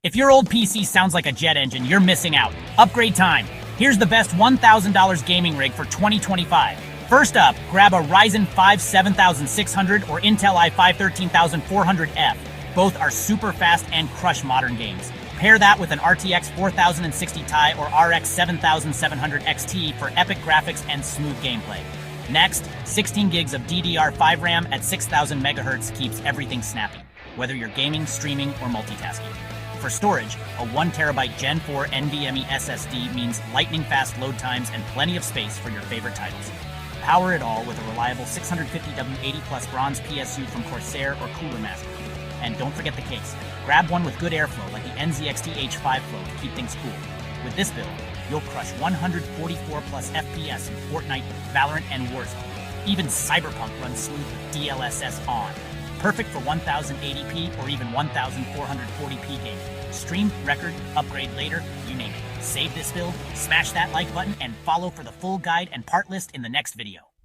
If your old PC sounds like a jet engine, you're missing out. Upgrade time. Here's the best $1,000 gaming rig for 2025. First up, grab a Ryzen 5 7600 or Intel i5 13400F. Both are super fast and crush modern games. Pair that with an RTX 4060 Ti or RX 7700 XT for epic graphics and smooth gameplay. Next, 16 gigs of DDR5 RAM at 6000 MHz keeps everything snappy, whether you're gaming, streaming, or multitasking. For storage, a 1TB Gen 4 NVMe SSD means lightning-fast load times and plenty of space for your favorite titles. Power it all with a reliable 650W80 Plus bronze PSU from Corsair or Cooler Master. And don't forget the case. Grab one with good airflow like the NZXT H5 Flow to keep things cool. With this build, you'll crush 144 plus FPS in Fortnite, Valorant, and Warzone. Even Cyberpunk runs smooth with DLSS on. Perfect for 1080p or even 1440p gaming. Stream, record, upgrade later, you name it. Save this build, smash that like button, and follow for the full guide and part list in the next video.